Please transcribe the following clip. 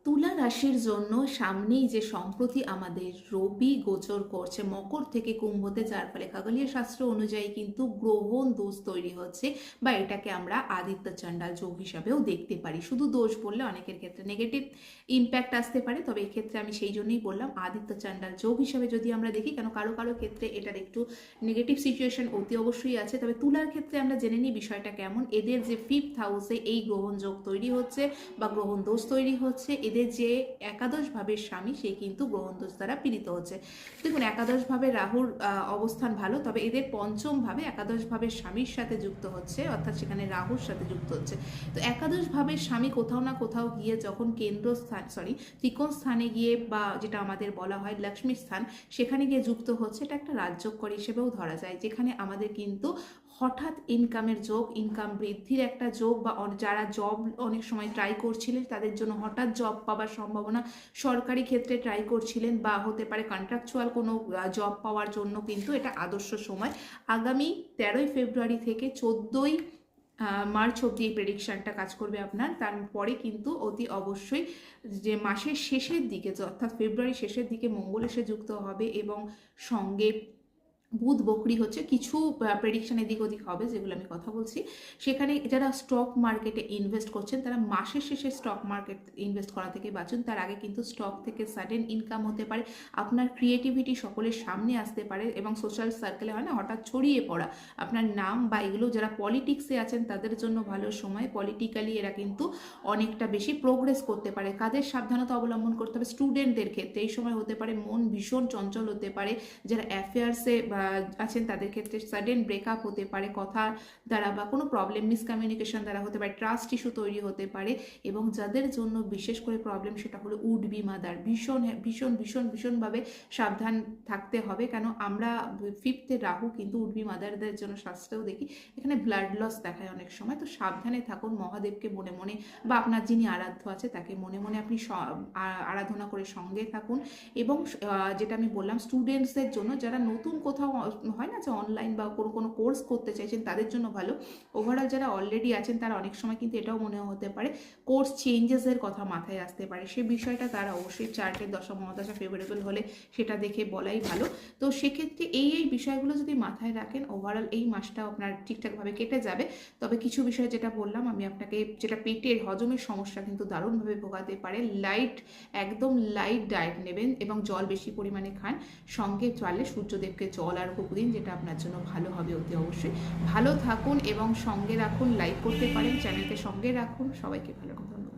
তুলা রাশির জন্য সামনেই যে সম্প্রতি আমাদের রবি গোচর করছে মকর থেকে কুম্ভতে, যার ফলে খাগোলীয় শাস্ত্র অনুযায়ী কিন্তু গ্রহণ দোষ তৈরি হচ্ছে, বা এটাকে আমরা আদিত্য চণ্ডাল যোগ হিসাবেও দেখতে পারি। শুধু দোষ বললে অনেকের ক্ষেত্রে নেগেটিভ ইম্প্যাক্ট আসতে পারে, তবে এক্ষেত্রে আমি সেই জন্যই বললাম আদিত্য চণ্ডাল যোগ হিসাবে যদি আমরা দেখি, কেন কারো কারো ক্ষেত্রে এটার একটু নেগেটিভ সিচুয়েশন অতি অবশ্যই আছে। তবে তুলার ক্ষেত্রে আমরা জেনে নিই বিষয়টা কেমন। এদের যে 5th হাউসে এই গ্রহণ যোগ তৈরি হচ্ছে বা গ্রহণ দোষ তৈরি হচ্ছে, এদের যে একাদশ ভাবের স্বামী সে কিন্তু গ্রহণ দোষ দ্বারা পীড়িত হচ্ছে। দেখুন, একাদশ ভাবে রাহুর অবস্থান ভালো, তবে এদের পঞ্চম ভাবে একাদশ ভাবের স্বামীর সাথে যুক্ত হচ্ছে, অর্থাৎ সেখানে রাহুর সাথে যুক্ত হচ্ছে। তো একাদশ ভাবের স্বামী কোথাও না কোথাও গিয়ে যখন ত্রিকোণ স্থানে গিয়ে, বা যেটা আমাদের বলা হয় লক্ষ্মী স্থান, সেখানে গিয়ে যুক্ত হচ্ছে, এটা একটা রাজযোগকর হিসেবেও ধরা যায়, যেখানে আমাদের কিন্তু হঠাৎ ইনকামের যোগ, ইনকাম বৃদ্ধির একটা যোগ, বা যারা জব অনেক সময় ট্রাই করছিলেন তাদের জন্য হঠাৎ জব পাওয়ার সম্ভাবনা, সরকারি ক্ষেত্রে ট্রাই করছিলেন বা হতে পারে কন্ট্রাকচুয়াল কোনো জব পাওয়ার জন্য কিন্তু এটা আদর্শ সময়। আগামী 13ই ফেব্রুয়ারি থেকে 14ই মার্চ অব্দি এই প্রেডিকশনটা কাজ করবে আপনার। তারপরে কিন্তু অতি অবশ্যই যে মাসের শেষের দিকে, অর্থাৎ ফেব্রুয়ারি শেষের দিকে মঙ্গল এসে যুক্ত হবে, এবং সঙ্গে বুধ বকরি হচ্ছে, কিছু প্রেডিকশন এদিক ওদিক হবে যেগুলো আমি কথা বলছি। সেখানে যারা স্টক মার্কেটে ইনভেস্ট করছেন তারা মাসের শেষে স্টক মার্কেট ইনভেস্ট করা থেকে বাঁচুন। তার আগে কিন্তু স্টক থেকে সাডেন ইনকাম হতে পারে, আপনার ক্রিয়েটিভিটি সকলের সামনে আসতে পারে, এবং সোশ্যাল সার্কেলে হয় না হঠাৎ ছড়িয়ে পড়া আপনার নাম, বা এগুলো যারা পলিটিক্সে আছেন তাদের জন্য ভালো সময়। পলিটিক্যালি এরা কিন্তু অনেকটা বেশি প্রোগ্রেস করতে পারে। কাদের সাবধানতা অবলম্বন করতে হবে? স্টুডেন্টদের ক্ষেত্রে এই সময় হতে পারে মন ভীষণ চঞ্চল হতে পারে। যারা অ্যাফেয়ার্সে আছেন তাদের ক্ষেত্রে সাডেন ব্রেকআপ হতে পারে কথা দ্বারা, বা কোনো প্রবলেম মিসকমিউনিকেশন দ্বারা হতে পারে, ট্রাস্ট ইস্যু তৈরি হতে পারে। এবং যাদের জন্য বিশেষ করে প্রবলেম, সেটা হলো উড বি মাদার, ভীষণ ভীষণ ভীষণ ভীষণভাবে সাবধান থাকতে হবে। কেন আমরা 5th রাহু কিন্তু উড বি মাদারদের জন্য শাস্ত্রেও দেখি এখানে ব্লাড লস দেখায় অনেক সময়। তো সাবধানে থাকুন, মহাদেবকে মনে মনে বা আপনার যিনি আরাধ্য আছে তাকে মনে মনে আপনি আরাধনা করে সঙ্গে থাকুন। এবং যেটা আমি বললাম স্টুডেন্টসদের জন্য, যারা নতুন কোথাও হয় না যে অনলাইন বা কোনো কোনো কোর্স করতে চাইছেন তাদের জন্য ভালো। ওভারঅল যারা অলরেডি আছেন তারা অনেক সময় কিন্তু এটাও মনে হতে পারে কোর্স চেঞ্জেসের কথা মাথায় আসতে পারে, সে বিষয়টা তারা অবশ্যই চার্টের দশা মহাদশা ফেভারেবল হলে সেটা দেখে বলাই ভালো। তো সেক্ষেত্রে এই বিষয়গুলো যদি মাথায় রাখেন, ওভারঅল এই মাসটাও আপনার ঠিকঠাকভাবে কেটে যাবে। তবে কিছু বিষয় যেটা বললাম আমি আপনাকে, যেটা পেটের হজমের সমস্যা কিন্তু দারুণভাবে ভোগাতে পারে, একদম লাইট ডায়েট নেবেন এবং জল বেশি পরিমাণে খান। সঙ্গে চলে সূর্যদেবকে জল আর দিন, যেটা আপনার জন্য ভালো হবে অতি অবশ্যই। ভালো থাকুন এবং সঙ্গে রাখুন, লাইক করতে পারেন, চ্যানেলকে সঙ্গে রাখুন। সবাইকে ভালো রাখুন।